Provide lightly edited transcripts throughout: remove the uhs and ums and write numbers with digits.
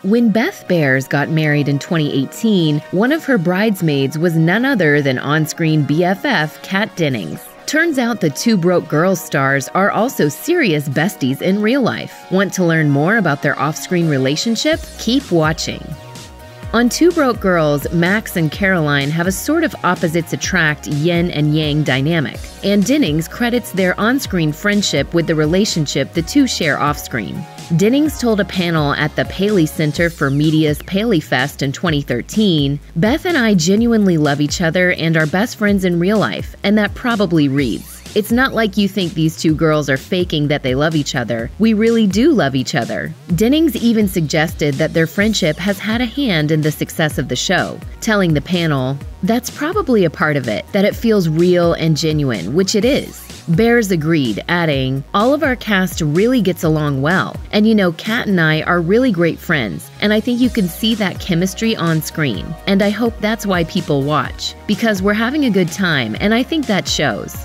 When Beth Behrs got married in 2018, one of her bridesmaids was none other than on-screen BFF Kat Dennings. Turns out the Two Broke Girls stars are also serious besties in real life. Want to learn more about their off-screen relationship? Keep watching. On Two Broke Girls, Max and Caroline have a sort of opposites attract yin and yang dynamic, and Dennings credits their on-screen friendship with the relationship the two share off-screen. Dennings told a panel at the Paley Center for Media's Paley Fest in 2013, "Beth and I genuinely love each other and are best friends in real life, and that probably reads. It's not like you think these two girls are faking that they love each other. We really do love each other." Dennings even suggested that their friendship has had a hand in the success of the show, telling the panel, "That's probably a part of it, that it feels real and genuine, which it is." Behrs agreed, adding, "All of our cast really gets along well, and you know Kat and I are really great friends, and I think you can see that chemistry on screen, and I hope that's why people watch, because we're having a good time, and I think that shows."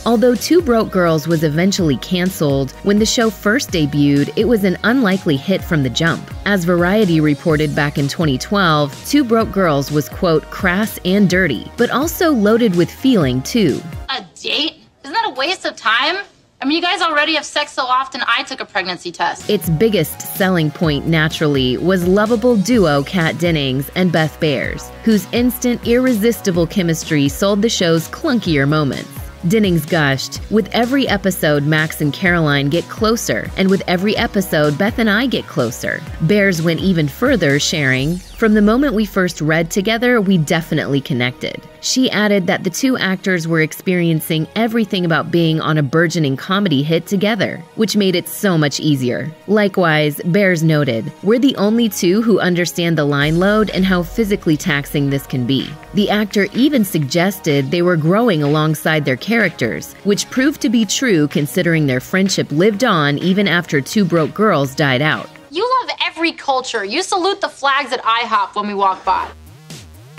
Although Two Broke Girls was eventually canceled, when the show first debuted, it was an unlikely hit from the jump. As Variety reported back in 2012, Two Broke Girls was, quote, crass and dirty, but also loaded with feeling, too. A date? Isn't that a waste of time? I mean, you guys already have sex so often, I took a pregnancy test. Its biggest selling point, naturally, was lovable duo Kat Dennings and Beth Behrs, whose instant, irresistible chemistry sold the show's clunkier moments. Dennings gushed, "With every episode, Max and Caroline get closer, and with every episode, Beth and I get closer." Behrs went even further, sharing, "From the moment we first read together, we definitely connected." She added that the two actors were experiencing everything about being on a burgeoning comedy hit together, which made it so much easier. Likewise, Behrs noted, "We're the only two who understand the line load and how physically taxing this can be." The actor even suggested they were growing alongside their characters, which proved to be true considering their friendship lived on even after Two Broke Girls died out. You love every culture. You salute the flags at IHOP when we walk by.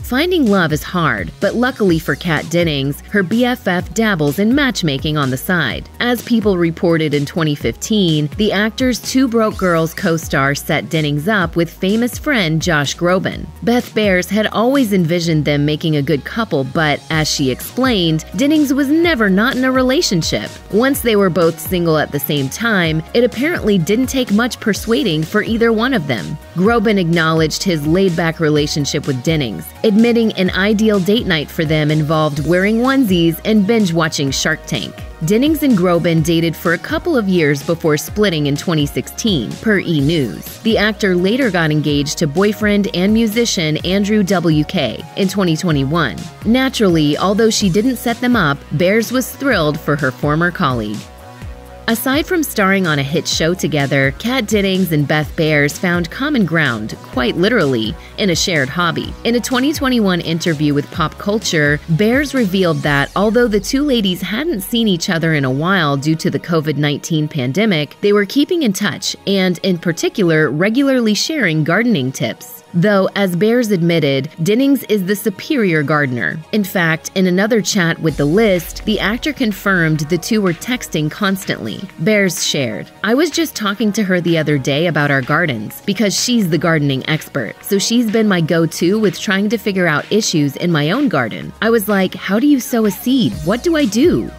Finding love is hard, but luckily for Kat Dennings, her BFF dabbles in matchmaking on the side. As People reported in 2015, the actor's Two Broke Girls co-star set Dennings up with famous friend Josh Groban. Beth Behrs had always envisioned them making a good couple, but as she explained, Dennings was never not in a relationship. Once they were both single at the same time, it apparently didn't take much persuading for either one of them. Groban acknowledged his laid-back relationship with Dennings, admitting an ideal date night for them involved wearing onesies and binge-watching Shark Tank. Dennings and Groban dated for a couple of years before splitting in 2016, per E! News. The actor later got engaged to boyfriend and musician Andrew W.K. in 2021. Naturally, although she didn't set them up, Behrs was thrilled for her former colleague. Aside from starring on a hit show together, Kat Dennings and Beth Behrs found common ground, quite literally, in a shared hobby. In a 2021 interview with Pop Culture, Behrs revealed that although the two ladies hadn't seen each other in a while due to the COVID-19 pandemic, they were keeping in touch and, in particular, regularly sharing gardening tips. Though, as Behrs admitted, Dennings is the superior gardener. In fact, in another chat with The List, the actor confirmed the two were texting constantly. Behrs shared, "I was just talking to her the other day about our gardens, because she's the gardening expert, so she's been my go-to with trying to figure out issues in my own garden. I was like, how do you sow a seed? What do I do?"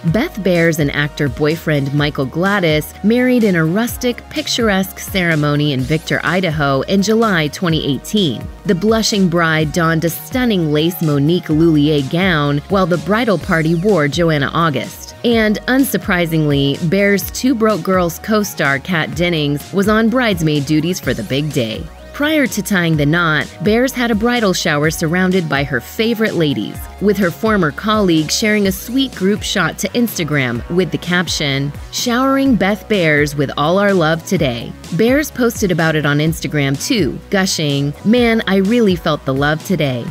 Beth Behrs and actor boyfriend Michael Gladys married in a rustic, picturesque ceremony in Victor, Idaho in July 2018. The blushing bride donned a stunning lace Monique Lhuillier gown, while the bridal party wore Joanna August. And, unsurprisingly, Behrs' Two Broke Girls co-star Kat Dennings was on bridesmaid duties for the big day. Prior to tying the knot, Behrs had a bridal shower surrounded by her favorite ladies, with her former colleague sharing a sweet group shot to Instagram with the caption, "Showering Beth Behrs with all our love today." Behrs posted about it on Instagram too, gushing, "Man, I really felt the love today."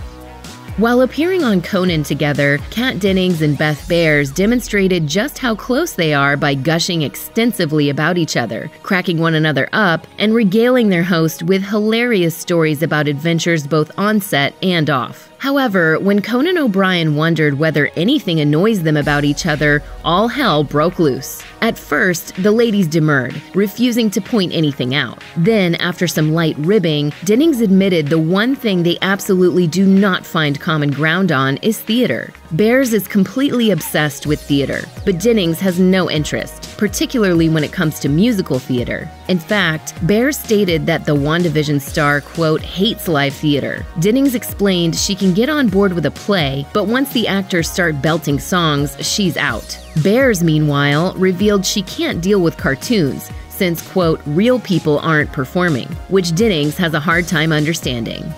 While appearing on Conan together, Kat Dennings and Beth Behrs demonstrated just how close they are by gushing extensively about each other, cracking one another up, and regaling their host with hilarious stories about adventures both on set and off. However, when Conan O'Brien wondered whether anything annoys them about each other, all hell broke loose. At first, the ladies demurred, refusing to point anything out. Then, after some light ribbing, Dennings admitted the one thing they absolutely do not find common ground on is theater. Behrs is completely obsessed with theater, but Dennings has no interest, particularly when it comes to musical theater. In fact, Behrs stated that the WandaVision star, quote, hates live theater. Dennings explained she can get on board with a play, but once the actors start belting songs, she's out. Behrs, meanwhile, revealed she can't deal with cartoons, since, quote, real people aren't performing, which Dennings has a hard time understanding.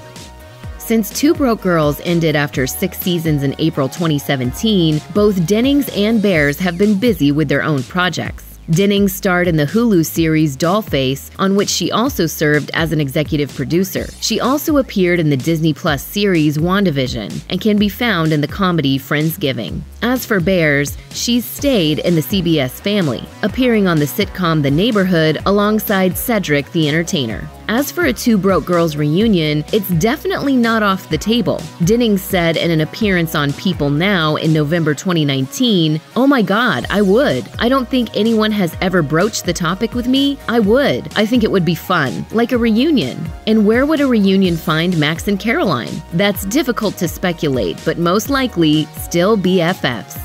Since Two Broke Girls ended after 6 seasons in April 2017, both Dennings and Behrs have been busy with their own projects. Dennings starred in the Hulu series Dollface, on which she also served as an executive producer. She also appeared in the Disney Plus series WandaVision and can be found in the comedy Friendsgiving. As for Behrs, she's stayed in the CBS family, appearing on the sitcom The Neighborhood alongside Cedric the Entertainer. As for a Two Broke Girls reunion, it's definitely not off the table. Dennings said in an appearance on People Now in November 2019, "Oh my God, I would. I don't think anyone has ever broached the topic with me. I would. I think it would be fun, like a reunion." And where would a reunion find Max and Caroline? That's difficult to speculate, but most likely still BFFs.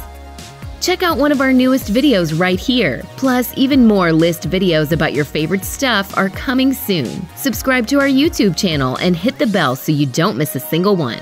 Check out one of our newest videos right here. Plus, even more list videos about your favorite stuff are coming soon. Subscribe to our YouTube channel and hit the bell so you don't miss a single one.